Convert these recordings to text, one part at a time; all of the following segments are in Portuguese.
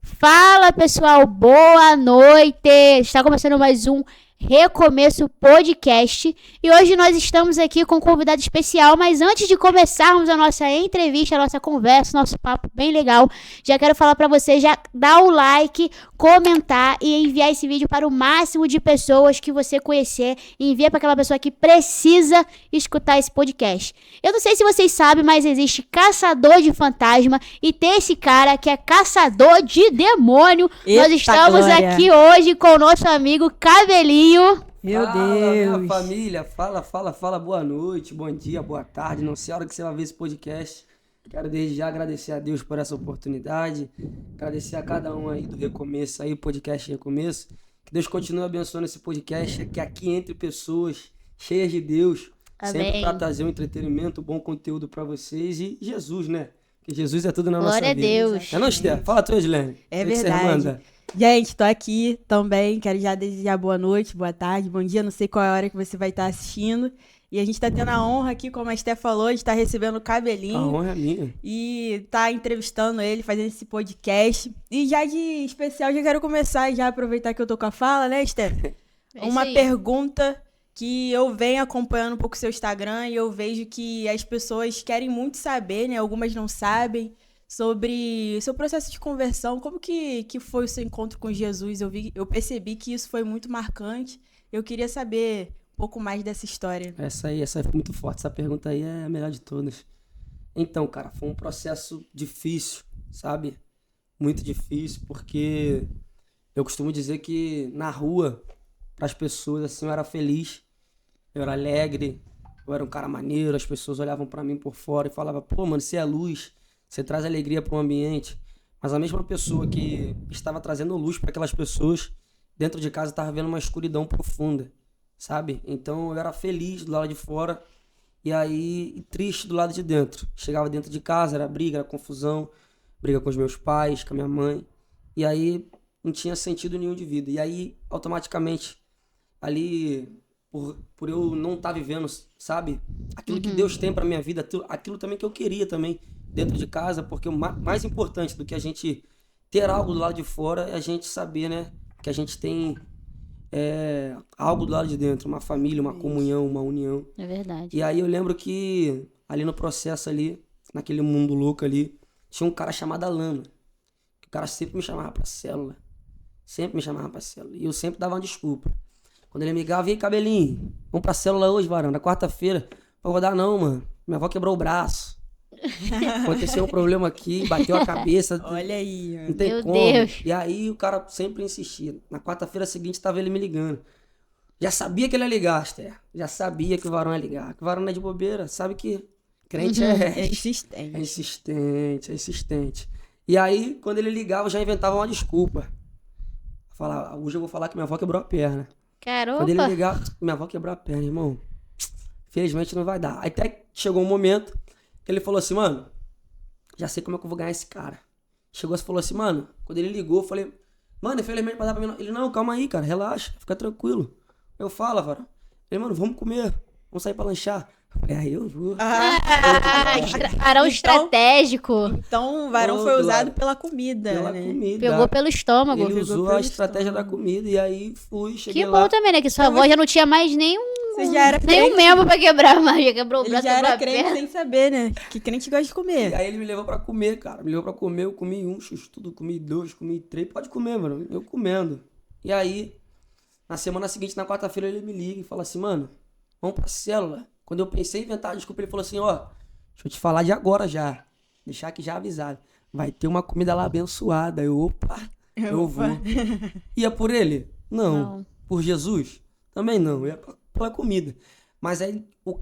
Fala pessoal, boa noite! Está começando mais um Recomeço Podcast e hoje nós estamos aqui com um convidado especial, mas antes de começarmos a nossa entrevista, a nossa conversa, nosso papo bem legal, já quero falar para você, já dar o like, comentar e enviar esse vídeo para o máximo de pessoas que você conhecer e envia para aquela pessoa que precisa escutar esse podcast. Eu não sei se vocês sabem, mas existe caçador de fantasma e tem esse cara que é caçador de demônio. Eita, nós estamos glória. aqui hoje com o nosso amigo Cabelinho. Meu Fala, Deus. minha família, fala, boa noite, bom dia, boa tarde, não sei a hora que você vai ver esse podcast. Quero desde já agradecer a Deus por essa oportunidade, agradecer a cada um aí do Recomeço, aí, podcast Recomeço. Que Deus continue abençoando esse podcast, que aqui entre pessoas cheias de Deus, Amém. sempre para trazer um entretenimento, bom conteúdo para vocês e Jesus, né? Porque Jesus é tudo na nossa Glória a vida. Deus. É não, Esther? Fala tu, Edilene. É O que você verdade. manda? Gente, tô aqui também. Quero já desejar boa noite, boa tarde, bom dia. Não sei qual é a hora que você vai estar assistindo. E a gente tá tendo a honra aqui, como a Esté falou, de estar recebendo o Cabelinho. A honra é minha. E tá entrevistando ele, fazendo esse podcast. E já de especial, já quero começar e já aproveitar que eu tô com a fala, né, Esté? É Uma isso aí. pergunta que eu venho acompanhando um pouco o seu Instagram e eu vejo que as pessoas querem muito saber, né? Algumas não sabem sobre o seu processo de conversão. Como que foi o seu encontro com Jesus? Eu percebi que isso foi muito marcante. Eu queria saber um pouco mais dessa história. Essa aí foi muito forte. Essa pergunta aí é a melhor de todas. Então, cara, foi um processo difícil, sabe? Muito difícil, porque eu costumo dizer que na rua, para as pessoas, assim, eu era feliz, eu era alegre, eu era um cara maneiro, as pessoas olhavam para mim por fora e falavam, pô, mano, você é luz, você traz alegria para o ambiente. Mas a mesma pessoa que estava trazendo luz para aquelas pessoas, dentro de casa estava vendo uma escuridão profunda, sabe? Então eu era feliz do lado de fora e aí triste do lado de dentro. Chegava dentro de casa, era briga, era confusão, briga com os meus pais, com a minha mãe. E aí não tinha sentido nenhum de vida. E aí, automaticamente, ali, por eu não estar vivendo, sabe? Aquilo que Deus tem pra minha vida, aquilo também que eu queria também dentro de casa, porque o mais importante do que a gente ter algo do lado de fora é a gente saber, né? Que a gente tem algo do lado de dentro, uma família, uma comunhão, uma união. É verdade. E aí eu lembro que ali no processo ali, naquele mundo louco ali, tinha um cara chamado Alano. Que o cara sempre me chamava pra célula. Sempre me chamava pra célula. E eu sempre dava uma desculpa. Quando ele me ligava, e aí, Cabelinho, vamos pra célula hoje, varão, na quarta-feira. Eu vou dar não, mano. Minha avó quebrou o braço. Aconteceu um problema aqui, bateu a cabeça. Olha aí. Não tem Meu como. Deus. E aí o cara sempre insistia. Na quarta-feira seguinte tava ele me ligando. Já sabia que ele ia ligar, Esther. Já sabia que o varão ia ligar. Que o varão não é de bobeira. Sabe que crente É insistente. é insistente. E aí, quando ele ligava, eu já inventava uma desculpa. Falar, hoje eu vou falar que minha avó quebrou a perna. Caramba. Quando ele ligava, minha avó quebrou a perna, irmão. Felizmente não vai dar. Aí até chegou um momento que ele falou assim, mano, já sei como é que eu vou ganhar esse cara. Chegou e falou assim, mano, quando ele ligou, eu falei, mano, infelizmente vai dar pra mim não. Ele, não, calma aí, cara, relaxa, fica tranquilo. Eu falo, varão. Ele, mano, vamos comer, vamos sair pra lanchar. Eu falei, aí eu vou. Varão estratégico. Então, o varão Ô, foi Glória. usado pela comida, Pela né? comida. Pegou pelo estômago. Ele pegou usou pelo a estratégia da estômago. comida e aí fui, cheguei Que lá. bom também, né? Que sua avó já não tinha mais nenhum Você já era nenhum crente. membro pra quebrar, mas já quebrou o Ele braço, já quebrou era a crente perna. sem saber, né? Que crente gosta de E comer. aí ele me levou pra comer, cara. Me levou pra comer, eu comi um, tudo, comi dois, comi três. Pode comer, mano. Eu comendo. E aí, na semana seguinte, na quarta-feira, ele me liga e fala assim, mano, vamos pra célula. Quando eu pensei em inventar a desculpa, ele falou assim, ó, deixa eu te falar de agora já. Deixar aqui já avisado. Vai ter uma comida lá abençoada. Opa, eu vou. Ia por ele? Não. Por Jesus? Também não. Ia pela comida. Mas aí, o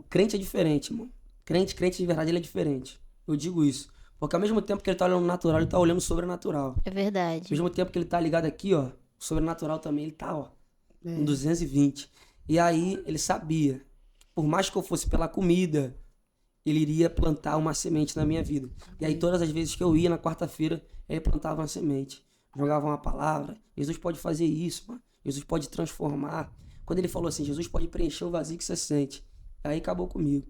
crente é diferente, mano. Crente de verdade, ele é diferente. Eu digo isso. Porque ao mesmo tempo que ele tá olhando o natural, ele tá olhando o sobrenatural. É verdade. Ao mesmo tempo que ele tá ligado aqui, ó, o sobrenatural também, ele tá, ó, em 220. E aí, ele sabia, por mais que eu fosse pela comida, ele iria plantar uma semente na minha vida. E aí, todas as vezes que eu ia na quarta-feira, ele plantava uma semente. Jogava uma palavra. Jesus pode fazer isso, mano. Jesus pode transformar. Quando ele falou assim, Jesus pode preencher o vazio que você sente. Aí acabou comigo.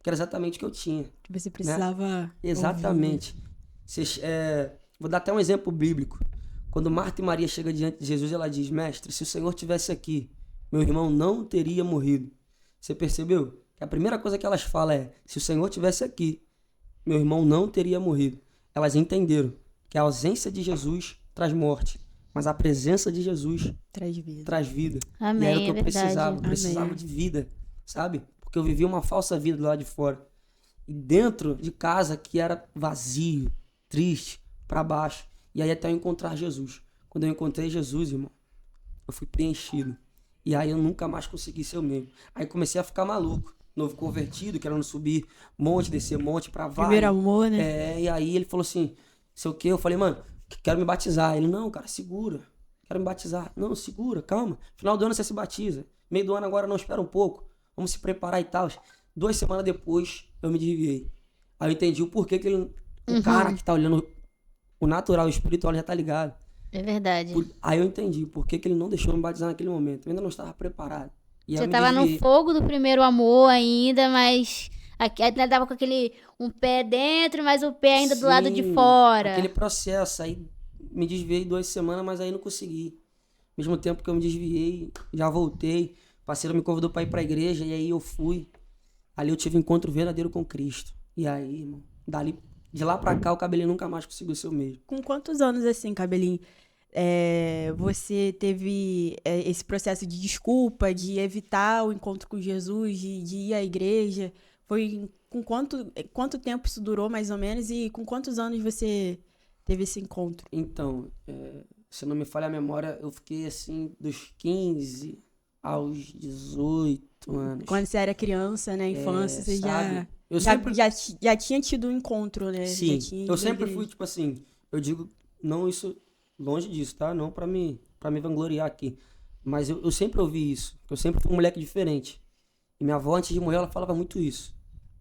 Que era exatamente o que eu tinha. Que você precisava Exatamente. Vou dar até um exemplo bíblico. Quando Marta e Maria chegam diante de Jesus, ela diz, mestre, se o Senhor estivesse aqui, meu irmão não teria morrido. Você percebeu? Que a primeira coisa que elas falam é, se o Senhor estivesse aqui, meu irmão não teria morrido. Elas entenderam que a ausência de Jesus traz morte, mas a presença de Jesus traz vida. Amém, e era o que eu verdade. precisava. Eu precisava Amém. de vida, sabe? Porque eu vivia uma falsa vida do lado de fora. E dentro de casa que era vazio, triste, para baixo. E aí até eu encontrar Jesus. Quando eu encontrei Jesus, irmão, eu fui preenchido. E aí eu nunca mais consegui ser o mesmo. Aí comecei a ficar maluco. Novo convertido, querendo subir monte, descer monte pra vale. Primeiro amor, né? E aí ele falou assim, sei o quê? Eu falei, mano, quero me batizar. Ele, não, cara, segura. Quero me batizar. Não, segura, calma. Final do ano você se batiza. Meio do ano agora não, espera um pouco. Vamos se preparar e tal. 2 semanas depois, eu me desviei. Aí eu entendi o porquê que ele... O cara que tá olhando o natural, o espiritual, já tá ligado. É verdade. Aí eu entendi por que ele não deixou eu me batizar naquele momento. Eu ainda não estava preparado. E aí Você eu me tava no desviei. fogo do primeiro amor ainda, mas ainda tava com um pé dentro, mas o pé ainda do lado de Sim, fora. Aquele processo. Aí me desviei 2 semanas, mas aí não consegui. Mesmo tempo que eu me desviei, já voltei. O parceiro me convidou pra ir pra igreja e aí eu fui. Ali eu tive um encontro verdadeiro com Cristo. E aí, irmão, de lá pra cá o Cabelinho nunca mais conseguiu ser o mesmo. Com quantos anos, assim, Cabelinho, você teve esse processo de desculpa, de evitar o encontro com Jesus, de ir à igreja? Com quanto tempo isso durou, mais ou menos? E com quantos anos você teve esse encontro? Então, se não me falha a memória, eu fiquei assim dos 15 aos 18 anos. Quando você era criança, né? Infância, você sabe? Eu já, sempre... já tinha tido um encontro, né? Sim, Já tinha eu ido à sempre igreja. fui, tipo assim, eu digo, não isso, longe disso, tá? Não pra me vangloriar aqui. Mas eu sempre ouvi isso, eu sempre fui um moleque diferente. E minha avó, antes de morrer, ela falava muito isso.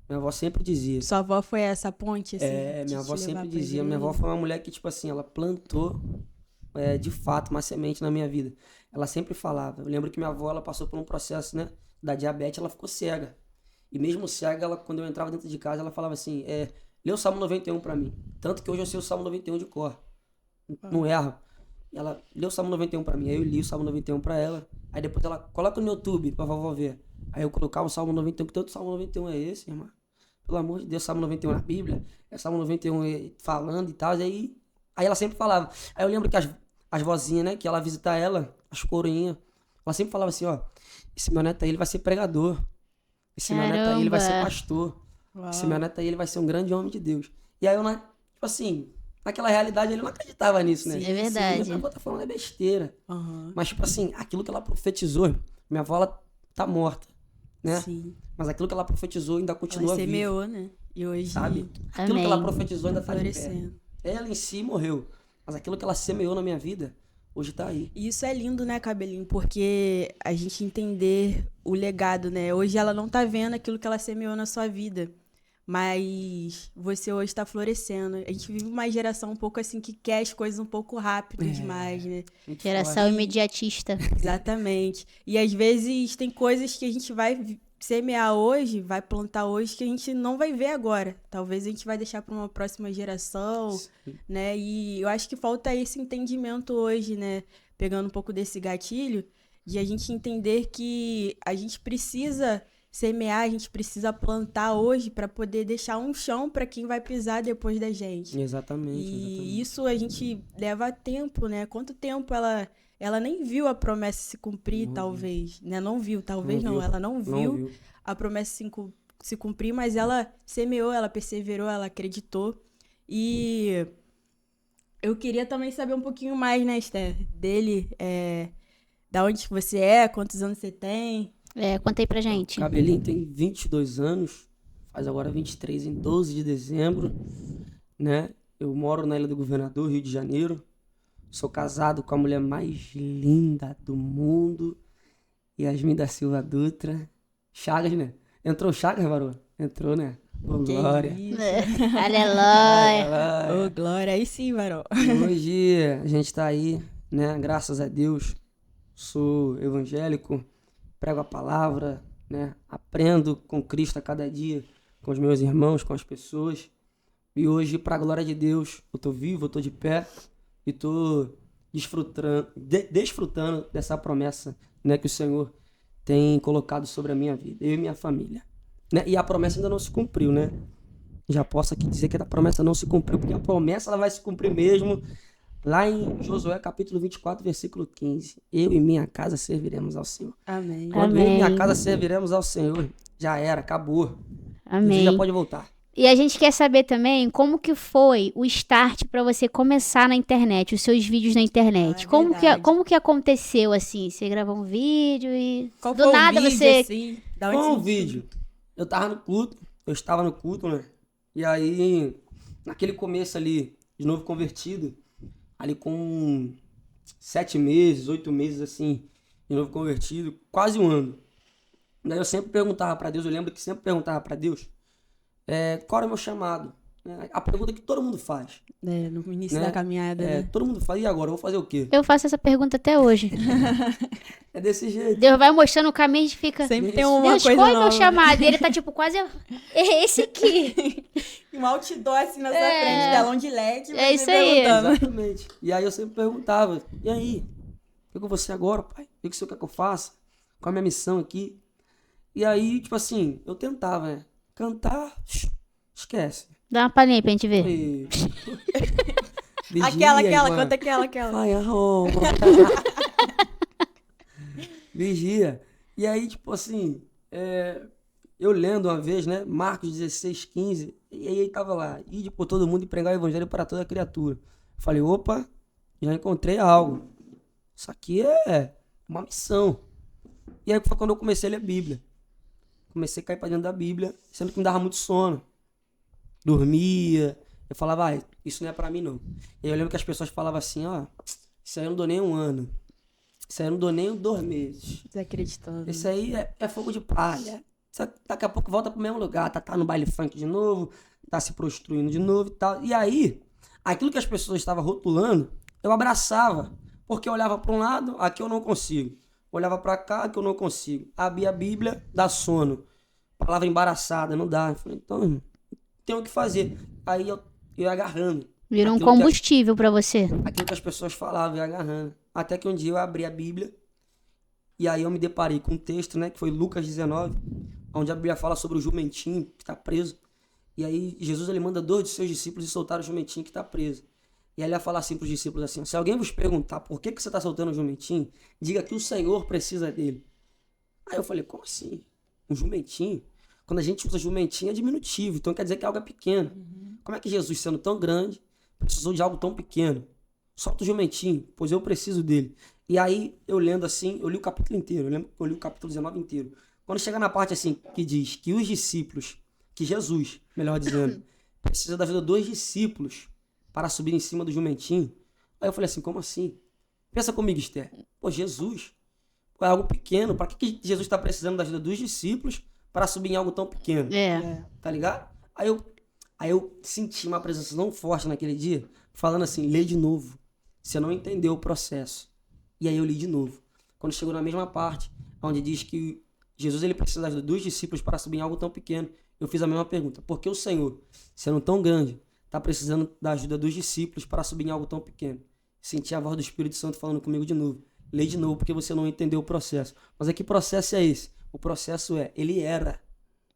Minha avó sempre dizia. Sua avó foi essa ponte, assim? de Minha te avó levar sempre pra dizia. Minha avó igreja? foi uma mulher que, tipo assim, ela plantou, de fato, uma semente na minha vida. Ela sempre falava. Eu lembro que minha avó, ela passou por um processo, né, da diabetes, ela ficou cega. E mesmo cega, ela, quando eu entrava dentro de casa, ela falava assim, lê o Salmo 91 pra mim. Tanto que hoje eu sei o Salmo 91 de cor. Não erro. E ela lê o Salmo 91 pra mim. Aí eu li o Salmo 91 pra ela. Aí depois ela coloca no YouTube pra vovó ver. Aí eu colocava o Salmo 91. Que tanto Salmo 91 é esse, irmão? Pelo amor de Deus, Salmo 91 na Bíblia. É Salmo 91 falando e tal. E aí ela sempre falava. Aí eu lembro que as vozinhas, né? Que ela visitar ela, as coroinhas. Ela sempre falava assim, ó. Esse meu neto aí, ele vai ser pregador. Esse meu neto aí, ele vai ser Caramba. pastor. Uau. Esse meu neto aí, ele vai ser um grande homem de Deus. E aí eu, tipo assim, naquela realidade, ele não acreditava nisso, né? Sim, é verdade. Minha avó tá falando é besteira. Aham. Mas, tipo assim, aquilo que ela profetizou, minha avó, ela tá morta, né? Sim. Mas aquilo que ela profetizou ainda Ela continua vivo, semeou, né? E hoje sabe? Aquilo que Amém. ela profetizou ainda tá de pé. florescendo. Ela em si morreu. Mas aquilo que ela semeou na minha vida, hoje tá aí. E isso é lindo, né, Cabelinho? Porque a gente entender o legado, né? Hoje ela não tá vendo aquilo que ela semeou na sua vida. Mas você hoje tá florescendo. A gente vive uma geração um pouco assim que quer as coisas um pouco rápido demais, né? Muito Geração forte. imediatista. Exatamente. E às vezes tem coisas que a gente vai semear hoje, vai plantar hoje, que a gente não vai ver agora. Talvez a gente vai deixar para uma próxima geração, Sim. né? E eu acho que falta esse entendimento hoje, né? Pegando um pouco desse gatilho, de a gente entender que a gente precisa semear, a gente precisa plantar hoje para poder deixar um chão para quem vai pisar depois da gente. Exatamente, E exatamente. isso a gente leva tempo, né? Quanto tempo ela nem viu a promessa se cumprir, Não talvez, né? Não viu, talvez Não não, viu. ela não Não viu viu. a promessa se cumprir, mas ela semeou, ela perseverou, ela acreditou. E eu queria também saber um pouquinho mais, né, Esther, dele, da onde que você é, quantos anos você tem. Conta aí pra gente. Cabelinho tem 22 anos, faz agora 23 em 12 de dezembro, né? Eu moro na Ilha do Governador, Rio de Janeiro. Sou casado com a mulher mais linda do mundo, Yasmin da Silva Dutra. Chagas, né? Entrou o Chagas, Varô? Entrou, né? Ô, Que glória. isso. Aleluia. Ô, glória, aí sim, Varão. Hoje a gente tá aí, né? Graças a Deus. Sou evangélico prego a palavra, né? Aprendo com Cristo a cada dia, com os meus irmãos, com as pessoas. E hoje, para a glória de Deus, eu tô vivo, eu tô de pé e tô desfrutando dessa promessa, né, que o Senhor tem colocado sobre a minha vida, eu e minha família. Né? E a promessa ainda não se cumpriu, né? Já posso aqui dizer que a promessa não se cumpriu, porque a promessa ela vai se cumprir mesmo lá em Josué capítulo 24, versículo 15. Eu e minha casa serviremos ao Senhor. Amém. Quando eu e minha Amém. casa serviremos ao Senhor, já era, acabou. Amém. Você já pode voltar. E a gente quer saber também como que foi o start pra você começar na internet, os seus vídeos na internet. Ah, é como verdade. que aconteceu assim? Você gravou um vídeo e Qual do foi nada o vídeo, você assim? Da onde Com o surgiu? vídeo, eu tava no culto, eu estava no culto, né? E aí, naquele começo ali, de novo convertido, ali com 7 meses, 8 meses assim, de novo convertido, quase um ano. Daí eu sempre perguntava pra Deus, eu lembro que sempre perguntava pra Deus, qual era o meu chamado? A pergunta que todo mundo faz, É, no início né? da caminhada, né? Todo mundo faz, e agora? Eu vou fazer o quê? eu faço essa pergunta até hoje. É desse jeito. Deus vai mostrando o caminho e a gente fica Sempre tem Deus, uma Deus, coisa qual é nova. meu chamado? E ele tá tipo quase é esse aqui. Um outdoor assim na sua frente, telão de LED. É você isso aí. perguntando. Exatamente. E aí eu sempre perguntava, e aí? O que é com você agora, pai? O que o senhor quer que eu faça? Qual é a minha missão aqui? E aí, tipo assim, eu tentava, né? Cantar, esquece. Dá uma palhinha aí pra gente ver. E... Aquela, mano. conta aquela. Vai, arruma. Vigia. E aí, tipo assim, eu lendo uma vez, né? Marcos 16, 15. E aí tava lá, ide por todo mundo e pregar o evangelho para toda criatura. Falei, opa, já encontrei algo. Isso aqui é uma missão. E aí foi quando eu comecei a ler a Bíblia. Comecei a cair pra dentro da Bíblia, sendo que me dava muito sono. Dormia. Eu falava, isso não é pra mim não. E aí eu lembro que as pessoas falavam assim, isso aí eu não dou nem um ano. Isso aí eu não dou nem 2 meses. Desacreditando. Isso aí é fogo de palha. Daqui a pouco volta pro mesmo lugar, tá no baile funk de novo, tá se prostituindo de novo e tal. E aí, aquilo que as pessoas estavam rotulando, eu abraçava. Porque eu olhava para um lado, aqui eu não consigo. Olhava para cá, aqui eu não consigo. Abria a Bíblia, dá sono. Palavra embaraçada, não dá. Eu falei, então, tem o que fazer. Aí eu ia agarrando. Virou um Aquilo que combustível pra você. aquilo que as pessoas falavam, ia agarrando. Até que um dia eu abri a Bíblia e aí eu me deparei com um texto, né, que foi Lucas 19, onde a Bíblia fala sobre o jumentinho que está preso. E aí Jesus ele manda 2 de seus discípulos soltar o jumentinho que está preso. E aí ele ia falar assim para os discípulos assim, se alguém vos perguntar por que você está soltando o jumentinho, diga que o Senhor precisa dele. Aí eu falei, como assim? Um jumentinho? Quando a gente usa jumentinho é diminutivo, então quer dizer que algo é pequeno. Como é que Jesus, sendo tão grande, precisou de algo tão pequeno? Solta o jumentinho, pois eu preciso dele. E aí, eu lendo assim, eu li o capítulo inteiro, eu lembro que eu li o capítulo 19 inteiro. Quando chega na parte assim, que diz que os discípulos, que Jesus, melhor dizendo, precisa da ajuda dos discípulos para subir em cima do jumentinho. Aí eu falei assim, como assim? Pensa comigo, Esther. Pô, Jesus, é algo pequeno, para que Jesus está precisando da ajuda dos discípulos para subir em algo tão pequeno? Tá ligado? Aí eu senti uma presença tão forte naquele dia, falando assim, lê de novo. Você não entendeu o processo. E aí eu li de novo. Quando chegou na mesma parte, onde diz que Jesus ele precisa da ajuda dos discípulos para subir em algo tão pequeno, eu fiz a mesma pergunta. Por que o Senhor, sendo tão grande, está precisando da ajuda dos discípulos para subir em algo tão pequeno? Senti a voz do Espírito Santo falando comigo de novo. Lê de novo, porque você não entendeu o processo. Mas que processo é esse? O processo ele era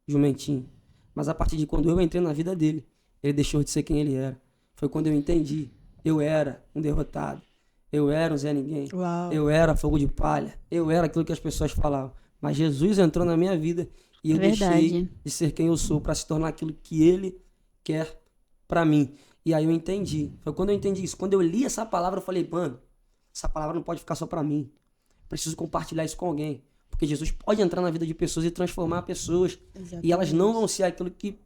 jumentinho. Mas a partir de quando eu entrei na vida dele, ele deixou de ser quem ele era. Foi quando eu entendi. Eu era um derrotado. Eu era um Zé Ninguém. Uau. Eu era fogo de palha. Eu era aquilo que as pessoas falavam. Mas Jesus entrou na minha vida e eu deixei de ser quem eu sou para se tornar aquilo que ele quer para mim. E aí eu entendi. Foi quando eu entendi isso. Quando eu li essa palavra, eu falei, mano, essa palavra não pode ficar só para mim. Preciso compartilhar isso com alguém. Porque Jesus pode entrar na vida de pessoas e transformar pessoas. Exatamente. E elas não vão ser aquilo que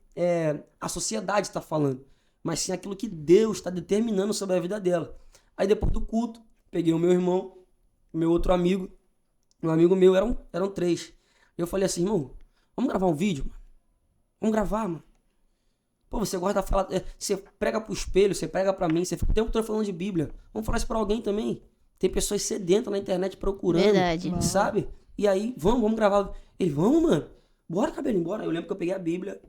a sociedade está falando, mas sim aquilo que Deus está determinando sobre a vida dela. Aí depois do culto, peguei o meu irmão, o meu outro amigo, um amigo meu, eram 3. Eu falei assim, irmão, vamos gravar um vídeo, mano? Vamos gravar, mano. Pô, você gosta de falar, você prega pro espelho, você prega pra mim, você fica o tempo todo falando de Bíblia. Vamos falar isso pra alguém também. Tem pessoas sedentas na internet procurando, Verdade. sabe? E aí, vamos gravar. Ele, vamos, mano. Bora, cabelinho, bora. Eu lembro que eu peguei a Bíblia,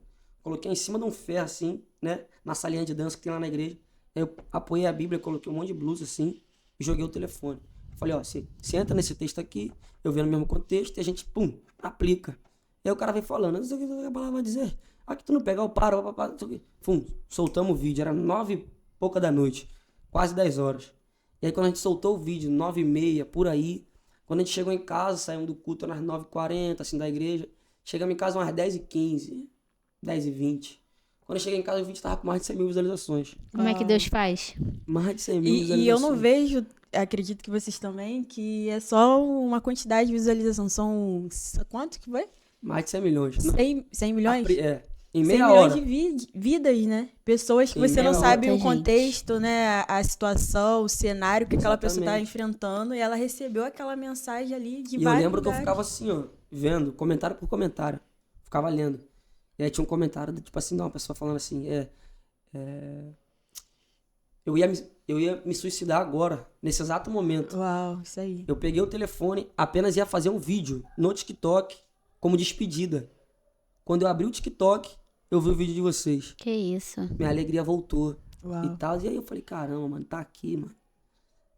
coloquei em cima de um ferro, assim, né? Na salinha de dança que tem lá na igreja. Aí eu apoiei a Bíblia, coloquei um monte de blusa, assim, e joguei o telefone. Falei, ó, você entra nesse texto aqui, eu venho no mesmo contexto, e a gente, pum, aplica. Aí o cara vem falando, não sei o que a palavra vai dizer. Aqui tu não pegar, eu paro, não sei o que. Pum, soltamos o vídeo, era 9h pouca da noite, quase 10 horas. E aí quando a gente soltou o vídeo, 9h30, por aí, quando a gente chegou em casa, saímos do culto umas 9h40, assim, da igreja, chegamos em casa umas 10h15, 10h20. Quando eu cheguei em casa, o vídeo tava com mais de 100 mil visualizações. Como é que Deus faz? Mais de 100 mil E visualizações. eu não vejo, acredito que vocês também, que é só uma quantidade de visualização. São, quanto que foi? Mais de 100 milhões. 100 milhões? Em 100 meia milhões hora. de vidas, né? Pessoas que Em você não meia sabe hora. o contexto, né? A situação, o cenário que aquela pessoa tá Exatamente. enfrentando. E ela recebeu aquela mensagem ali de E eu vários lembro que eu lugares. ficava assim, ó, vendo, comentário por comentário. Ficava lendo. E aí tinha um comentário, tipo assim, uma pessoa falando assim, eu ia me suicidar agora, nesse exato momento. Uau, isso aí. Eu peguei o telefone, apenas ia fazer um vídeo no TikTok, como despedida. Quando eu abri o TikTok, eu vi o vídeo de vocês. Que isso? Minha alegria voltou. Uau. E tal. E aí eu falei, caramba, mano, tá aqui, mano.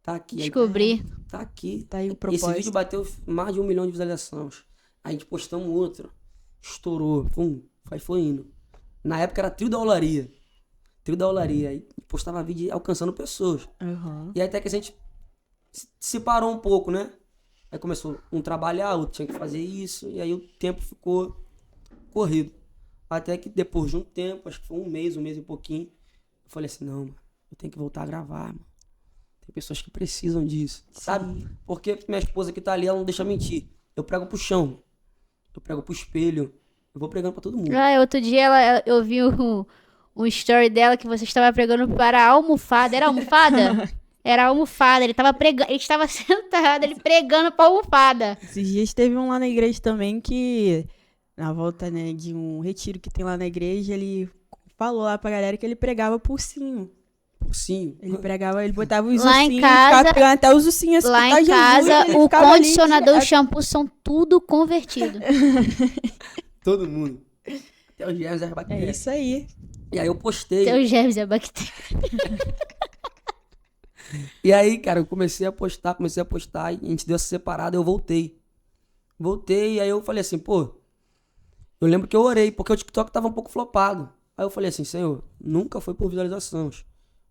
Tá aqui. Aí, Descobri. tá aqui. Tá aí o Esse propósito. vídeo bateu mais de 1 milhão de visualizações. Aí a gente postamos outro. Estourou. Pum. Foi indo. Na época era Trio da Olaria. Trio da Olaria. Aí postava vídeo alcançando pessoas. Uhum. E aí até que a gente se parou um pouco, né? Aí começou um trabalhar, outro tinha que fazer isso. E aí o tempo ficou corrido. Até que depois de um tempo, acho que foi um mês e pouquinho, eu falei assim, não, mano, eu tenho que voltar a gravar, mano. Tem pessoas que precisam disso, sabe? Porque minha esposa que tá ali, ela não deixa mentir. Eu prego pro chão, eu prego pro espelho, eu vou pregando pra todo mundo. Ah, outro dia eu vi um story dela que você estava pregando para a almofada. Era almofada? Era almofada. Ele estava sentado, ele pregando pra almofada. Esses dias teve um lá na igreja também que, na volta, né, de um retiro que tem lá na igreja, ele falou lá pra galera que ele pregava por ursinho. Sim. Ele pregava, ele botava os Lá em ursinhos, casa- ficava pegando até os ursinhos assim, Lá tá em Jesus, casa, ele o ficava ali, condicionador e o shampoo são tudo convertido. Todo mundo. Até os germes e as É bactérias. isso aí. E aí eu postei. Teus germes e a bactéria. E aí, cara, eu comecei a postar, e a gente deu essa separada, eu voltei. Voltei, e aí eu falei assim, pô, eu lembro que eu orei, porque o TikTok tava um pouco flopado. Aí eu falei assim, Senhor, nunca foi por visualizações.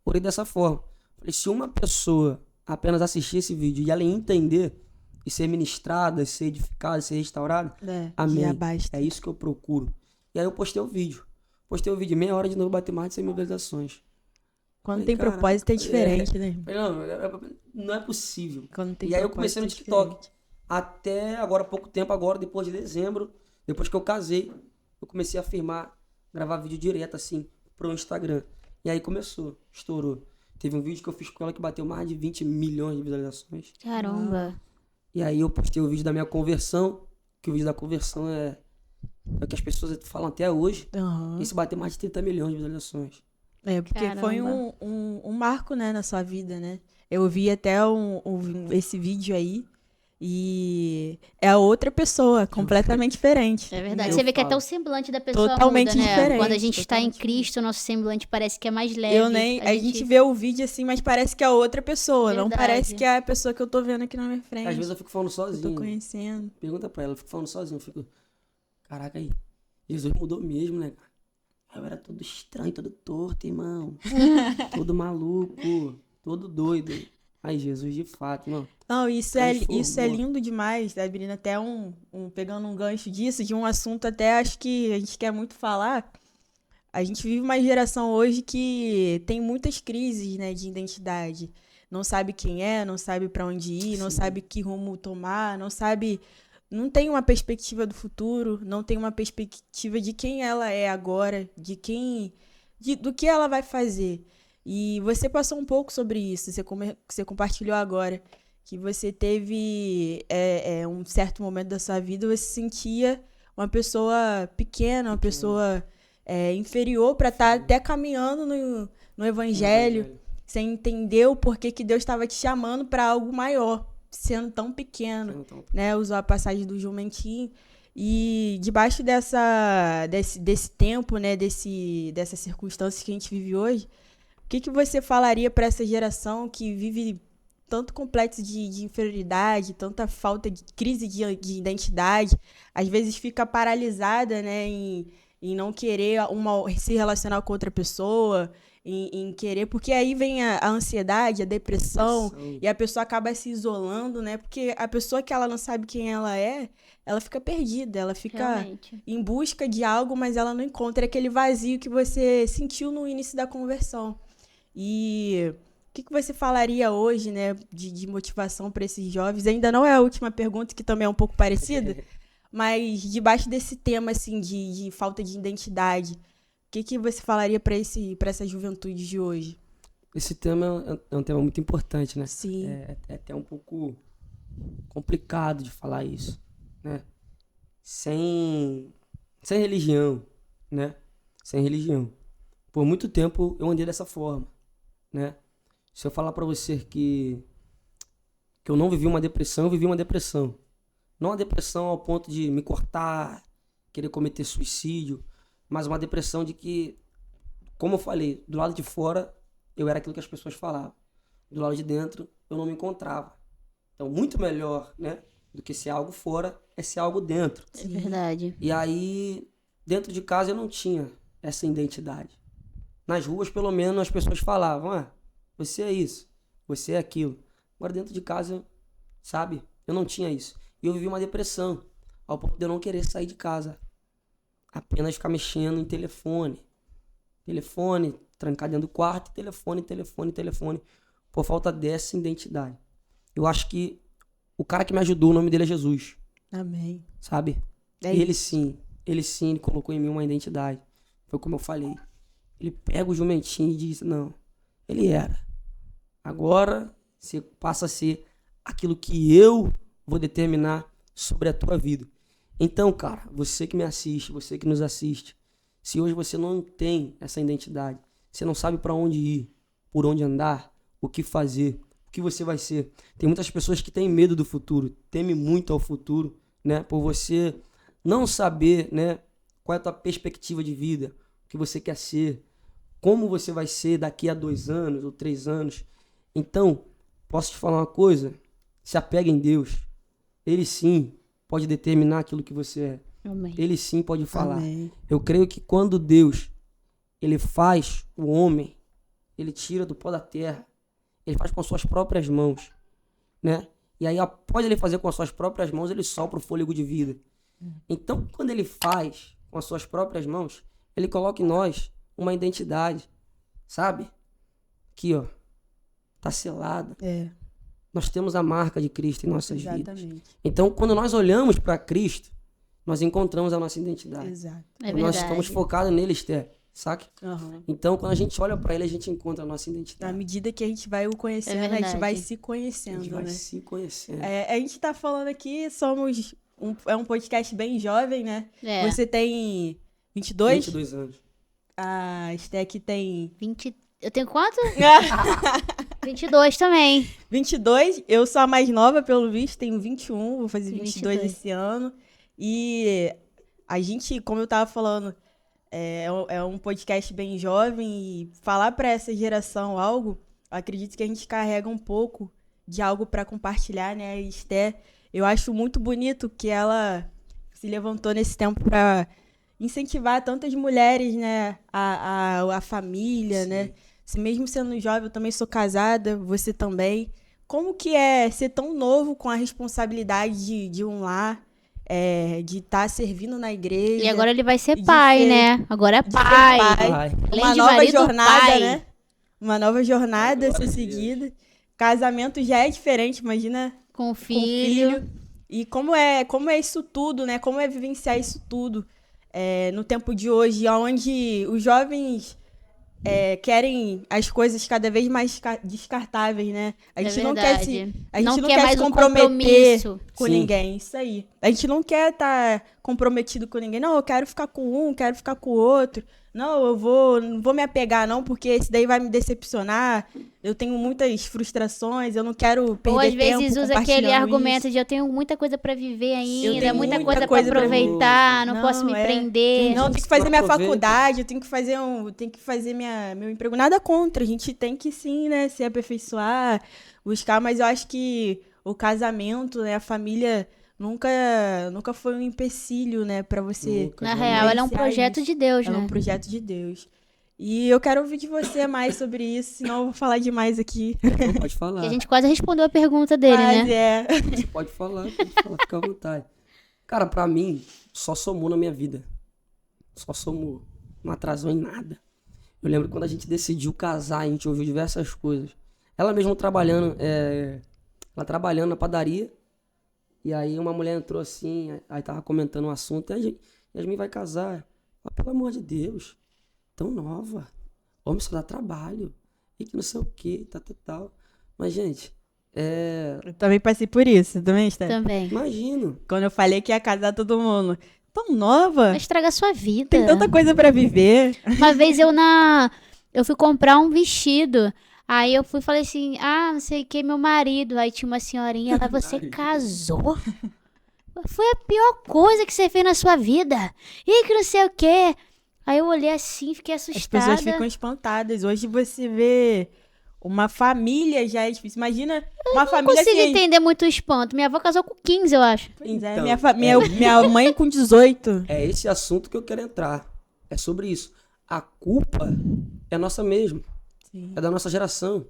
Orei dessa forma. Falei, se uma pessoa apenas assistir esse vídeo e ela entender, e ser ministrada, ser edificada, ser restaurada, amém. Já basta. É isso que eu procuro. E aí eu postei o vídeo. Meia hora de novo, bater mais de 100 mil visualizações. Quando Falei, tem cara, propósito é diferente, né? Falei, não é possível. Quando tem E aí eu propósito comecei no é TikTok. diferente. Até agora, pouco tempo agora, depois de dezembro, depois que eu casei, eu comecei a gravar vídeo direto, assim, pro Instagram. E aí começou, estourou. Teve um vídeo que eu fiz com ela que bateu mais de 20 milhões de visualizações. Caramba. E aí eu postei o vídeo da minha conversão, que o vídeo da conversão é o que as pessoas falam até hoje. Aham. Esse bateu mais de 30 milhões de visualizações. É, porque foi Caramba. um marco, né, na sua vida, né? Eu vi até esse vídeo aí e é outra pessoa, completamente diferente. É verdade. Eu Você vê que falo. até o semblante da pessoa Totalmente muda, né? diferente, Quando a gente está em totalmente Cristo, o nosso semblante parece que é mais leve. A gente vê o vídeo assim, mas parece que é outra pessoa, não Verdade. parece que é a pessoa que eu tô vendo aqui na minha frente. Às vezes eu fico falando eu tô sozinho. conhecendo. Pergunta pra ela, eu fico falando sozinho, eu fico, caraca aí, Jesus mudou mesmo, né, cara? Eu era todo estranho, todo torto, irmão. Todo maluco, todo doido. Aí, Jesus, de fato, irmão. Não, isso é Transformou. lindo demais, né, Brina? Até pegando um gancho disso, de um assunto até acho que a gente quer muito falar. A gente vive uma geração hoje que tem muitas crises, né, de identidade. Não sabe quem é, não sabe pra onde ir, não Sim. sabe que rumo tomar, não tem uma perspectiva do futuro, não tem uma perspectiva de quem ela é agora, do que ela vai fazer. E você passou um pouco sobre isso, você compartilhou agora, que você teve um certo momento da sua vida, você se sentia uma pessoa pequena, uma pessoa inferior para estar até caminhando no evangelho, sem entender o porquê que Deus estava te chamando para algo maior. sendo tão pequeno, Então, né? Usou a passagem do jumentinho. E debaixo desse tempo, né? Dessas circunstâncias que a gente vive hoje, o que você falaria para essa geração que vive tanto complexo de inferioridade, tanta falta de crise de identidade, às vezes fica paralisada, né, em não querer se relacionar com outra pessoa, em querer, porque aí vem a ansiedade, a depressão, e a pessoa acaba se isolando, né, porque a pessoa que ela não sabe quem ela fica perdida, ela fica Realmente. em busca de algo, mas ela não encontra aquele vazio que você sentiu no início da conversão. E o que você falaria hoje, né, de motivação para esses jovens? Ainda não é a última pergunta, que também é um pouco parecida, mas debaixo desse tema assim de falta de identidade, o que você falaria para essa juventude de hoje? Esse tema é um tema muito importante, né? Sim. É até um pouco complicado de falar isso, né? Sem religião, né? Sem religião. Por muito tempo eu andei dessa forma, né? Se eu falar pra você que eu não vivi uma depressão, eu vivi uma depressão. Não uma depressão ao ponto de me cortar, querer cometer suicídio, mas uma depressão de que, como eu falei, do lado de fora eu era aquilo que as pessoas falavam. Do lado de dentro eu não me encontrava. Então, muito melhor, né, do que ser algo fora, é ser algo dentro. É verdade. E aí, dentro de casa eu não tinha essa identidade. Nas ruas, pelo menos, as pessoas falavam, você é isso, você é aquilo. Agora, dentro de casa, sabe, eu não tinha isso. E eu vivi uma depressão, ao ponto de eu não querer sair de casa. Apenas ficar mexendo em telefone. Telefone, trancar dentro do quarto, telefone, por falta dessa identidade. Eu acho que o cara que me ajudou, o nome dele é Jesus. Amém. Sabe? Ele sim, ele colocou em mim uma identidade. Foi como eu falei. Ele pega o jumentinho e diz, não, ele era. Agora você passa a ser aquilo que eu vou determinar sobre a tua vida. Então, cara, você que me assiste, você que nos assiste, se hoje você não tem essa identidade, você não sabe para onde ir, por onde andar, o que fazer, o que você vai ser. Tem muitas pessoas que têm medo do futuro, temem muito ao futuro, né? Por você não saber, né, qual é a tua perspectiva de vida, o que você quer ser, como você vai ser daqui a 2 anos ou 3 anos. Então, posso te falar uma coisa? Se apega em Deus. Ele sim pode determinar aquilo que você é. Amém. Ele sim pode falar. Amém. Eu creio que quando Deus, ele faz o homem, ele tira do pó da terra, ele faz com as suas próprias mãos, né? E aí, após ele fazer com as suas próprias mãos, ele sopra o fôlego de vida. Então, quando ele faz com as suas próprias mãos, ele coloca em nós uma identidade, sabe? Aqui, ó, tá selada. Nós temos a marca de Cristo em nossas vidas. Então, quando nós olhamos para Cristo, nós encontramos a nossa identidade. Exato. É Nós verdade. estamos focados nele, Esther, saca? Uhum. Então, quando a gente olha para ele, a gente encontra a nossa À identidade. medida que a gente vai o conhecendo, É a gente verdade. vai se A conhecendo, gente vai né? se conhecendo. A gente tá falando aqui, somos um podcast bem jovem, né? É. Você tem 22? 22 anos. A Stek tem 20... Eu tenho quanto? 22 também. 22. Eu sou a mais nova, pelo visto, tenho 21, vou fazer 22 esse ano. E a gente, como eu tava falando, é um podcast bem jovem e falar para essa geração algo, eu acredito que a gente carrega um pouco de algo para compartilhar, né? A Esté, eu acho muito bonito que ela se levantou nesse tempo para incentivar tantas mulheres, né? A família, Sim. né? Se mesmo sendo jovem, eu também sou casada, você também. Como que é ser tão novo com a responsabilidade de um lar, de estar servindo na igreja? E agora ele vai ser de pai, ser- né? Agora é de ser pai. Pai. Além Uma de nova marido, jornada, pai. né? Uma nova jornada a ser Glória a Deus. seguida. Casamento já é diferente, imagina Com com filho. E como é isso tudo, né? Como é vivenciar isso tudo no tempo de hoje, onde os jovens querem as coisas cada vez mais descartáveis, né? A gente não quer verdade. a gente não quer mais se um comprometer compromisso. com Sim. ninguém. Isso aí. A gente não quer estar comprometido com ninguém. Não, eu quero ficar com um, quero ficar com o outro. Não, não vou me apegar não, porque esse daí vai me decepcionar. Eu tenho muitas frustrações, eu não quero perder Ou às tempo vezes usa aquele compartilhando argumento isso. de eu tenho muita coisa pra viver ainda, tenho muita muita coisa pra coisa pra aproveitar, não Não, posso me é. prender. Não, eu tenho que fazer minha Aproveita. faculdade, eu tenho que fazer meu emprego. Nada contra, a gente tem que sim, né, se aperfeiçoar, buscar, mas eu acho que o casamento, né, a família nunca foi um empecilho, né, pra você. Nunca, Na jamais. real, ela é um vivenciar projeto isso. de Deus, Ela é né? um projeto de Deus. E eu quero ouvir de você mais sobre isso, senão eu vou falar demais aqui. Não, pode Que falar. a gente quase respondeu a pergunta dele, Mas né? Pode falar, fica à vontade. Cara, pra mim, só somou na minha vida. Só somou. Não atrasou em nada. Eu lembro quando a gente decidiu casar, a gente ouviu diversas coisas. Ela mesma trabalhando, ela trabalhando na padaria. E aí uma mulher entrou assim, aí tava comentando um assunto. E a Yasmin vai casar. Ah, pelo amor de Deus, tão nova. Homem só dá trabalho. E que não sei o que, tal. Mas, gente, Eu também passei por isso, também, Steph. Também. imagino. Quando eu falei que ia casar todo mundo. Tão nova, Vai estragar sua vida. tem tanta coisa pra viver. Uma vez eu fui comprar um vestido. Aí eu fui e falei assim, não sei o que, meu marido. Aí tinha uma senhorinha, ela, você casou? Foi a pior coisa que você fez na sua vida. E que não sei o que. Aí eu olhei assim, fiquei As assustada. pessoas ficam espantadas. Hoje você vê uma família já é difícil. Imagina uma Não família consigo assim. entender muito o espanto. Minha avó casou com 15, eu acho. Pois é, Então, minha mãe com 18. É esse assunto que eu quero entrar. É sobre isso. A culpa é nossa mesmo. Sim. É da nossa geração.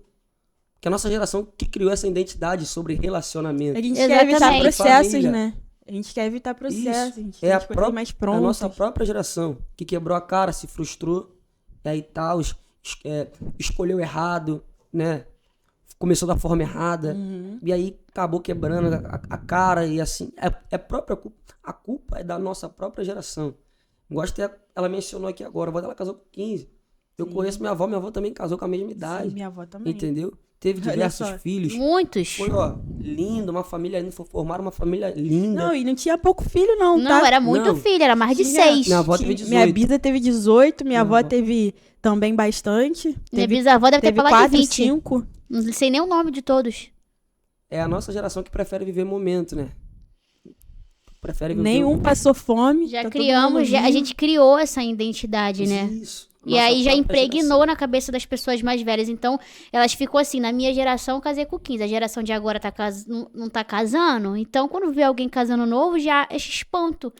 Que é a nossa geração que criou essa identidade sobre relacionamento. A gente Exatamente. quer evitar processos, Família. né? A gente quer evitar processos. Isso. A gente É quer a as coisas mais a prontas. nossa própria geração que quebrou a cara, se frustrou, e aí tal, escolheu errado, né? Começou da forma errada, e aí acabou quebrando a cara, e assim, é própria culpa. A culpa é da nossa própria geração. Gosto até, ela mencionou aqui agora, a avó dela casou com 15. Eu conheço minha avó também casou com a mesma idade. Sim, minha avó também. Entendeu? Teve Olha diversos só. filhos. Muitos. Foi, ó, lindo, uma família linda, formaram uma família linda. Não, e não tinha pouco filho, não, Não, tá? era muito Não. filho, era mais de Tinha- 6. Minha avó teve 18. Minha bisa teve 18, minha avó avó. teve também bastante. Minha Teve, bisavó deve ter teve pra lá de 4, 20. 5. Não sei nem o nome de todos. É a nossa geração que prefere viver momento, né? Prefere viver Nenhum passou fome. Já tá todo criamos, mundo a vivo. gente criou essa identidade, né? Isso. E Nossa aí já própria impregnou geração. na cabeça das pessoas mais velhas. Então, elas ficam assim, na minha geração eu casei com 15. A geração de agora não tá casando. Então, quando vê alguém casando novo, já é espanto.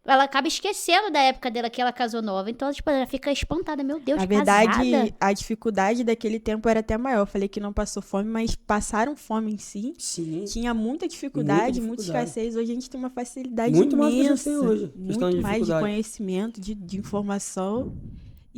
Ela acaba esquecendo da época dela que ela casou nova. Então, tipo, ela fica espantada. Meu Deus, Na verdade, casada? a dificuldade daquele tempo era até maior. Eu falei que não passou fome, mas passaram fome em si. Sim. Tinha muita dificuldade, muita dificuldade. escassez. Hoje a gente tem uma facilidade Muito mais do que a gente imensa. tem hoje, questão Muito de mais de dificuldade. conhecimento, de informação.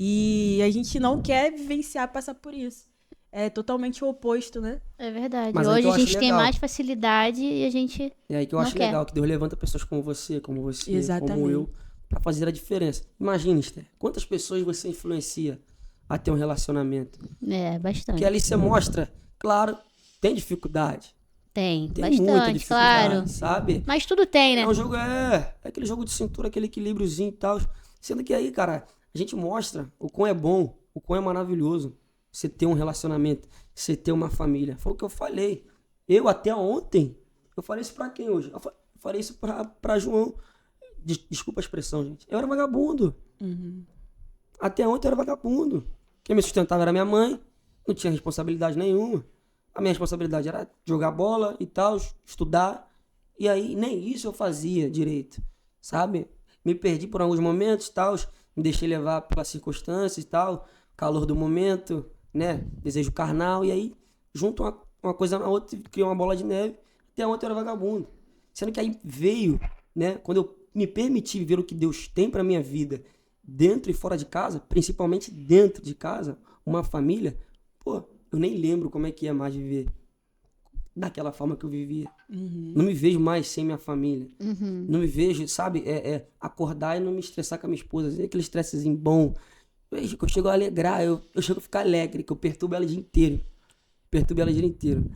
E a gente não quer vivenciar, passar por isso. É totalmente o oposto, né? É verdade. Mas aí Hoje que eu a gente acho tem legal. mais facilidade e a gente... É aí que eu Não acho quer. legal, que Deus levanta pessoas como você, como Exatamente. eu, pra fazer a diferença. Imagina, Esther, quantas pessoas você influencia a ter um relacionamento. É, bastante. Porque ali você mostra, claro, tem dificuldade. Tem Tem muita bastante, dificuldade, claro. sabe? Mas tudo tem, né? É um jogo, é aquele jogo de cintura, aquele equilíbriozinho e tal. Sendo que aí, cara, a gente mostra o quão é bom, o quão é maravilhoso você ter um relacionamento, você ter uma família. Foi o que eu falei. Eu até ontem, eu falei isso pra quem hoje? Eu falei isso pra João. Desculpa a expressão, gente. Eu era vagabundo. Até ontem eu era vagabundo. Quem me sustentava era minha mãe, não tinha responsabilidade nenhuma. A minha responsabilidade era jogar bola e tal, estudar. E aí nem isso eu fazia direito, sabe? Me perdi por alguns momentos e tal, me deixei levar pelas circunstâncias e tal, calor do momento, né? Desejo carnal. E aí, junto uma coisa na outra, criou uma bola de neve. Até ontem eu era vagabundo. Sendo que aí veio, né? Quando eu me permiti ver o que Deus tem pra minha vida, dentro e fora de casa, principalmente dentro de casa, uma família, pô, eu nem lembro como é que é mais viver daquela forma que eu vivia. Não me vejo mais sem minha família. Não me vejo, sabe, acordar e não me estressar com a minha esposa. Aquele estressezinho bom. Eu chego a alegrar, eu chego a ficar alegre, que eu perturbo ela o dia inteiro. Perturbo ela o dia inteiro.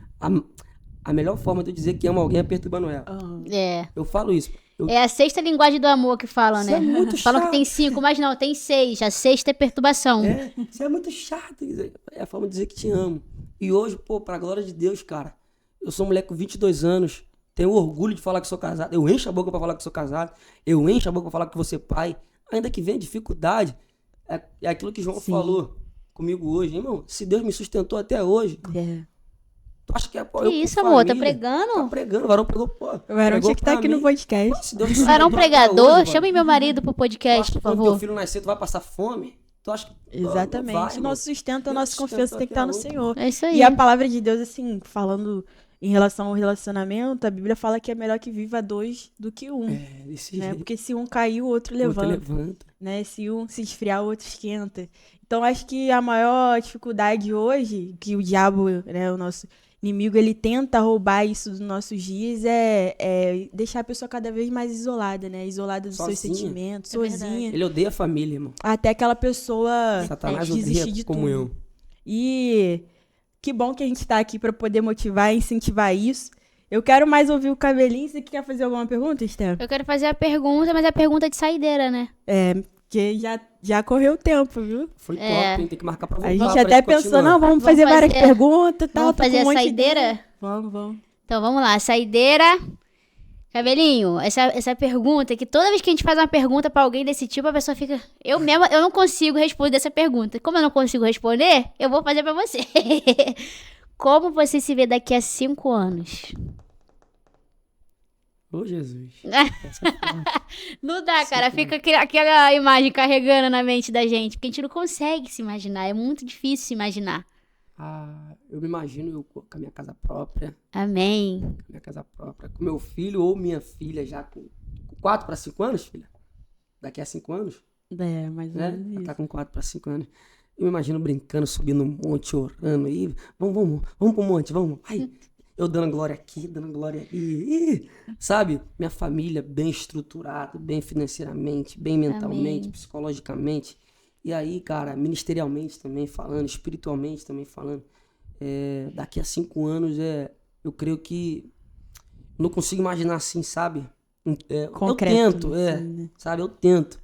A melhor forma de eu dizer que amo alguém é perturbando ela. É. Eu falo isso. É a sexta linguagem do amor que falam, Você né? é muito Falam que chato. tem 5, mas não, tem 6. A sexta é perturbação. Você é muito chato. É a forma de dizer que te amo. E hoje, pô, pra glória de Deus, cara, eu sou um moleque com 22 anos, tenho orgulho de falar que sou casado, eu encho a boca pra falar que sou casado, eu encho a boca pra falar que vou ser pai, ainda que venha dificuldade. É aquilo que João falou comigo hoje, irmão. Se Deus me sustentou até hoje, tu acha que é, pô, Que eu isso, com amor? Tá família, pregando? Tá pregando, o varão pregou, pô. O Varão pregou tinha que estar pra aqui no mim. podcast. Se Deus me Varão sustentou até pregador, hoje, chamem meu marido pro Tu podcast, acha que por quando teu favor. filho nascer, tu vai passar fome? Tu acha que... Exatamente. Não vai, irmão. Nosso sustento, a Deus nossa confiança sustentou tem que estar no até hoje. Senhor. É isso aí. E a palavra de Deus, assim, falando em relação ao relacionamento, a Bíblia fala que é melhor que viva dois do que um. Desse Né? jeito. Porque se um cair, o outro O outro levanta. levanta. Né? Se um se esfriar, o outro esquenta. Então, acho que a maior dificuldade hoje, que o diabo, né, o nosso inimigo, ele tenta roubar isso dos nossos dias, é deixar a pessoa cada vez mais isolada, né? Isolada dos seus Sozinha. sentimentos, É verdade. sozinha. Ele odeia a família, irmão. Até aquela pessoa Satanás desistir odeia de comunhão. tudo. E que bom que a gente tá aqui para poder motivar e incentivar isso. Eu quero mais ouvir o Cabelinho. Você quer fazer alguma pergunta, Esther? Eu quero fazer a pergunta, mas é a pergunta de saideira, né? Porque já correu o tempo, viu? Foi É. top, hein? Tem que marcar pra voltar. A gente pra até pensou, continuar. não, vamos fazer várias fazer- perguntas e tal. Vamos tô com fazer um a monte de saideira? ideia. Vamos. Então vamos lá, saideira. Cabelinho, essa pergunta, que toda vez que a gente faz uma pergunta pra alguém desse tipo, a pessoa fica... Eu mesma, eu não consigo responder essa pergunta. Como eu não consigo responder, eu vou fazer pra você. Como você se vê daqui a 5 anos? Ô, Jesus. Não dá, cara. Fica aquela imagem carregando na mente da gente. Porque a gente não consegue se imaginar. É muito difícil se imaginar. Eu me imagino eu com a minha casa própria, Amém. com meu filho ou minha filha já com 4 para 5 anos, filha. Daqui a 5 anos, Mais ou né? menos Ela isso. tá com 4 para 5 anos. Eu me imagino brincando, subindo um monte, orando aí. Vamos pro monte, vamos. Ai, eu dando glória aqui, dando glória ali. Sabe? Minha família bem estruturada, bem financeiramente, bem mentalmente, Amém. psicologicamente. E aí, cara, ministerialmente também falando, espiritualmente também falando. Daqui a 5 anos, eu creio que não consigo imaginar assim, sabe? Concreto, eu tento, assim, né? sabe? Eu tento.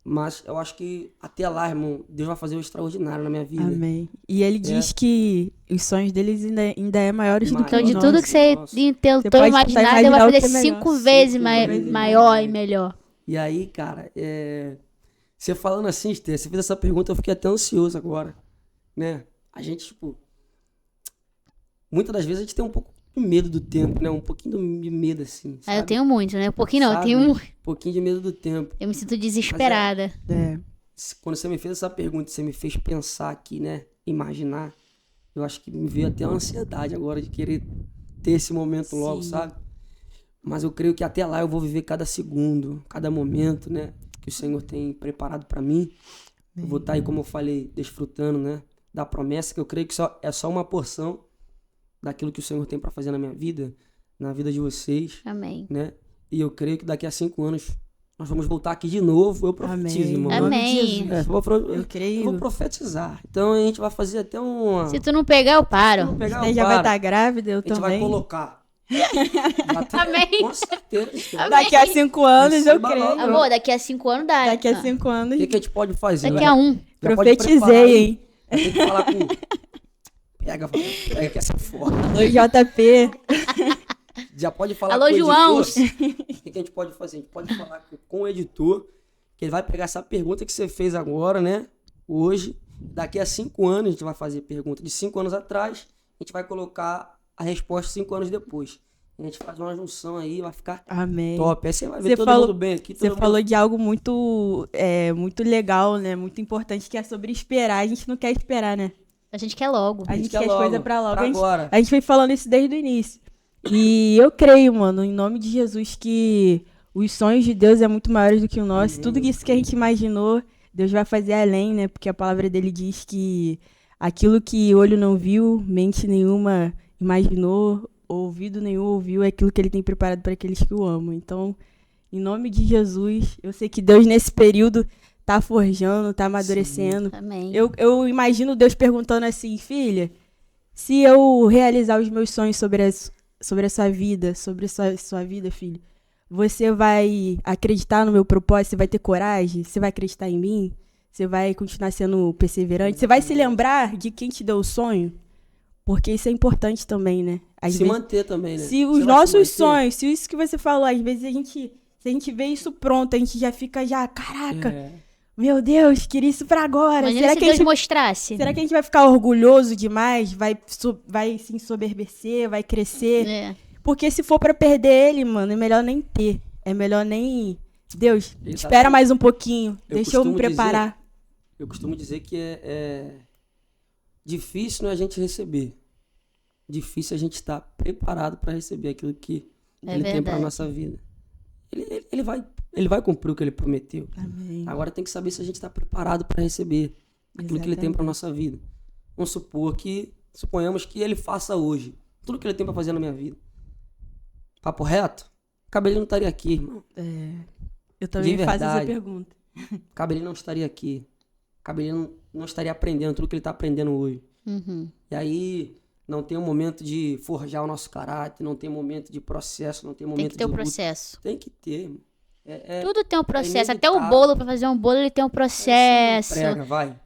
Mas eu acho que até lá, irmão, Deus vai fazer o extraordinário na minha vida. Amém. E ele diz que os sonhos deles ainda é maiores do que Então, os de nossos. tudo que você Nossa. tentou Você pode imaginar, tentar Deus vai imaginar o fazer que é melhor. 5 vezes Cinco vezes maior mais. e melhor. E aí, cara, você falando assim, Esther, você fez essa pergunta, eu fiquei até ansioso agora, né? A gente, tipo, muitas das vezes a gente tem um pouco de medo do tempo, né? Um pouquinho de medo, assim, Ah, eu sabe? tenho muito, né? Um pouquinho não, eu Sabe? tenho um. Um pouquinho de medo do tempo. Eu me sinto desesperada. Quando você me fez essa pergunta, você me fez pensar aqui, né? Imaginar. Eu acho que me veio até uma ansiedade agora de querer ter esse momento logo, Sim. sabe? Mas eu creio que até lá eu vou viver cada segundo, cada momento, né? Que o Senhor tem preparado pra mim. Eu vou estar aí, como eu falei, desfrutando, né? Da promessa, que eu creio que é só uma porção daquilo que o Senhor tem pra fazer na minha vida, na vida de vocês, Amém. né? E eu creio que daqui a 5 anos nós vamos voltar aqui de novo. Eu profetizo, Amém. irmão. Em nome de Amém. Jesus. Eu Eu creio. vou profetizar. Então a gente vai fazer até uma. Se tu não pegar, eu paro. Vamos pegar Você o já vai para. estar grávida, eu A gente vai também. colocar. Já tem- Amém. Com certeza. Amém. Daqui a 5 anos, Isso eu é balão. creio. Amor, daqui a 5 anos dá. Daqui a 5 O anos, que a gente pode fazer? Daqui a 1. Já pode preparar profetizei, aí. hein? Tem que falar com. Pega que essa foda. Oi, JP. Já pode falar Alô, com o João. editor. O que a gente pode fazer? A gente pode falar com o editor, que ele vai pegar essa pergunta que você fez agora, né? Hoje. Daqui a 5 anos a gente vai fazer pergunta de 5 anos atrás. A gente vai colocar a resposta 5 anos depois. A gente faz uma junção aí, vai ficar Amém. top. Aí você vai ver Você todo falou- mundo bem aqui. Você todo falou mundo... de algo muito legal, né? Muito importante, que é sobre esperar. A gente não quer esperar, né? A gente quer logo. A gente quer as logo, coisas pra logo. pra agora. A gente foi falando isso desde o início. E eu creio, mano, em nome de Jesus, que os sonhos de Deus é muito maiores do que o nosso. Tudo isso que a gente imaginou, Deus vai fazer além, né? Porque a palavra dele diz que aquilo que olho não viu, mente nenhuma imaginou, ouvido nenhum ouviu, é aquilo que ele tem preparado para aqueles que o amam. Então, em nome de Jesus, eu sei que Deus nesse período tá forjando, tá amadurecendo. Amém. Eu imagino Deus perguntando assim, filha, se eu realizar os meus sonhos sobre a sua vida, sobre a sua vida, filho, você vai acreditar no meu propósito? Você vai ter coragem? Você vai acreditar em mim? Você vai continuar sendo perseverante? Você vai se lembrar de quem te deu o sonho? Porque isso é importante também, né? Às Se vezes, manter também, né? se os vai se nossos manter, sonhos, se isso que você falou, às vezes se a gente vê isso pronto, a gente já fica caraca, meu Deus, queria isso pra agora. Imagina Será se que Deus mostrasse. será que a gente vai ficar orgulhoso demais? Vai se ensoberbecer, vai crescer? É. Porque se for pra perder ele, mano, é melhor nem ter. É melhor nem... Deus, Exatamente. espera mais um pouquinho. Deixa eu me costumo preparar. Eu costumo dizer que é difícil não é a gente receber. Difícil a gente estar preparado para receber aquilo que É ele tem para verdade. nossa vida. Ele vai cumprir o que ele prometeu. Amém. Agora tem que saber se a gente está preparado para receber aquilo que ele tem para nossa vida. Vamos suponhamos que ele faça hoje tudo que ele tem para fazer na minha vida. Papo reto? Cabelinho não estaria aqui, irmão. Eu também De faço essa verdade. pergunta. Cabelinho não estaria aqui. Cabelinho não estaria aprendendo tudo que ele está aprendendo hoje. Uhum. E aí não tem um momento de forjar o nosso caráter, não tem momento de processo, não tem momento Tem que ter de o luta. processo. Tem que ter, irmão. Tudo tem um processo. Até o inevitável. bolo, pra fazer um bolo, ele tem um processo. Prega, vai.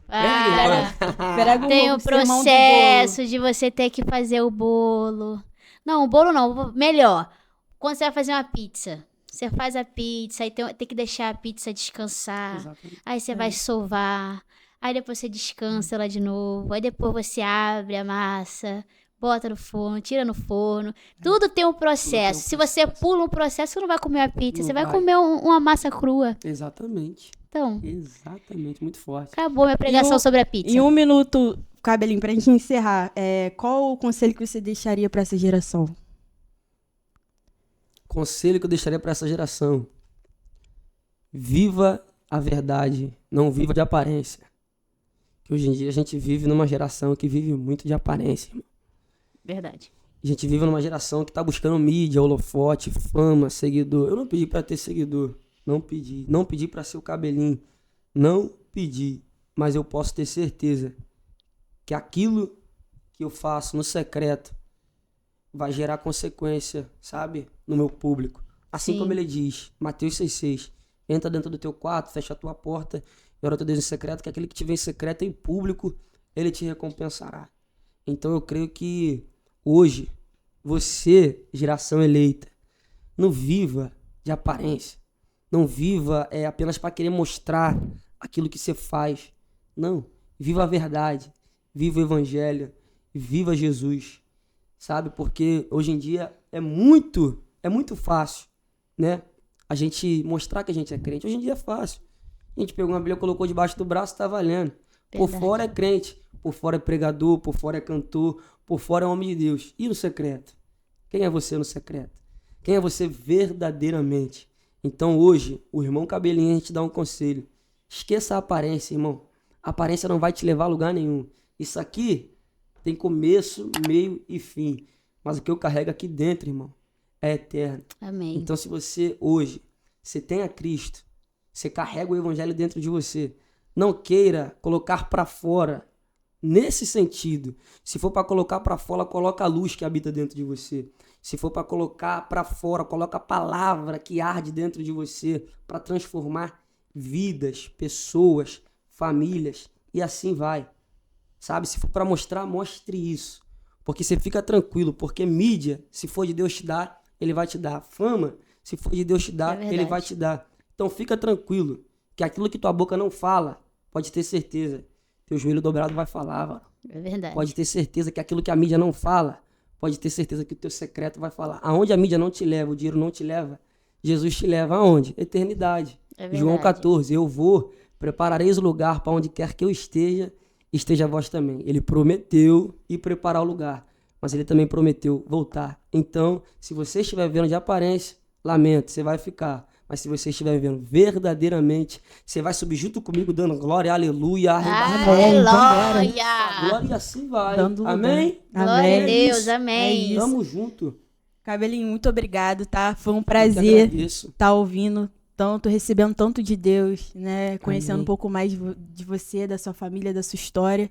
Para. Prega Tem o sermão do processo de você ter que fazer o bolo. Não, o bolo não. Melhor. Quando você vai fazer uma pizza. Você faz a pizza, aí tem que deixar a pizza descansar. Exatamente. Aí você vai sovar. Aí depois você descansa ela de novo. Aí depois você abre a massa, bota no forno, tira no forno. Tudo tem um processo. Se você pula um processo, você não vai comer a pizza. Não você vai vai. comer uma massa crua. Exatamente. Então, Muito forte. acabou minha pregação sobre a pizza. Em um minuto, Cabelinho, pra gente encerrar, qual o conselho que você deixaria pra essa geração? Conselho que eu deixaria para essa geração: viva a verdade, não viva de aparência. Que hoje em dia a gente vive numa geração que vive muito de aparência, irmão. Verdade. A gente vive numa geração que tá buscando mídia, holofote, fama, seguidor. Eu não pedi para ter seguidor, não pedi. Não pedi para ser o Cabelinho, não pedi. Mas eu posso ter certeza que aquilo que eu faço no secreto vai gerar consequência, sabe? No meu público. Assim Sim. como ele diz, Mateus 6,6. Entra dentro do teu quarto, fecha a tua porta, e ora teu Deus em secreto, que aquele que te vê em secreto em público, ele te recompensará. Então eu creio que hoje, você, geração eleita, não viva de aparência. Não viva apenas para querer mostrar aquilo que você faz. Não. Viva a verdade. Viva o evangelho. Viva Jesus. Sabe? Porque hoje em dia é muito fácil, né? A gente mostrar que a gente é crente. Hoje em dia é fácil. A gente pegou uma Bíblia, colocou debaixo do braço, tá valendo. Por Verdade. fora é crente, por fora é pregador, por fora é cantor, por fora é homem de Deus. E no secreto? Quem é você no secreto? Quem é você verdadeiramente? Então hoje, o irmão Cabelinho, a gente dá um conselho. Esqueça a aparência, irmão. A aparência não vai te levar a lugar nenhum. Isso aqui tem começo, meio e fim. Mas o que eu carrego aqui dentro, irmão, é eterno. Amém. Então se você hoje, você tem a Cristo, você carrega o evangelho dentro de você, não queira colocar para fora nesse sentido. Se for para colocar para fora, coloca a luz que habita dentro de você. Se for para colocar para fora, coloca a palavra que arde dentro de você para transformar vidas, pessoas, famílias e assim vai. Sabe? Se for para mostrar, mostre isso. Porque você fica tranquilo, porque mídia, se for de Deus te dar, ele vai te dar. Fama, se for de Deus te dar, verdade. ele vai te dar. Então fica tranquilo, que aquilo que tua boca não fala, pode ter certeza, teu joelho dobrado vai falar, mano. É verdade. Pode ter certeza que aquilo que a mídia não fala, pode ter certeza que o teu secreto vai falar. Aonde a mídia não te leva, o dinheiro não te leva, Jesus te leva aonde? Eternidade. É verdade. João 14, eu vou, preparareis o lugar para onde quer que eu esteja vós também. Ele prometeu ir preparar o lugar, mas ele também prometeu voltar. Então, se você estiver vendo de aparência, lamento, você vai ficar. Mas se você estiver vendo verdadeiramente, você vai subir junto comigo dando glória, aleluia, Aleluia! glória e assim vai. Dando Amém? Glória a Amém. Deus, isso. amém. Tamo junto. Cabelinho, muito obrigado, tá? Foi um Eu que prazer agradeço. estar ouvindo tanto, recebendo tanto de Deus, né? Conhecendo Amém. um pouco mais de você, da sua família, da sua história.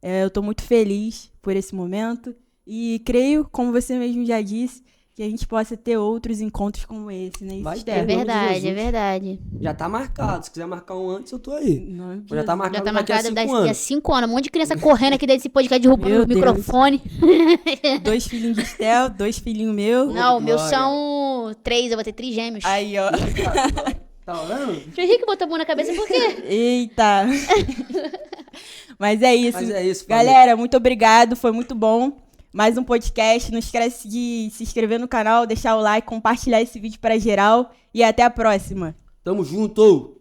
Eu tô muito feliz por esse momento e creio, como você mesmo já disse, que a gente possa ter outros encontros como esse, né? Vai Steph? ter. É Em nome de verdade, Jesus. é verdade. Já tá marcado. Se quiser marcar um antes, eu tô aí. Não, Já tá marcado Já tá daqui a marcado 5 daqui a anos. 5 anos. Um monte de criança correndo aqui dentro desse podcast, derrubando Meu o Deus. microfone. 2 filhinhos de Steph, 2 filhinhos meus. Não, meus glória. são 3, eu vou ter trigêmeos. Aí, ó. Tá olhando? O Henrique botou a mão na cabeça por quê? Eita. Mas é isso. Mas é isso, família. Galera, muito obrigado. Foi muito bom. Mais um podcast. Não esquece de se inscrever no canal, deixar o like, compartilhar esse vídeo pra geral. E até a próxima. Tamo junto!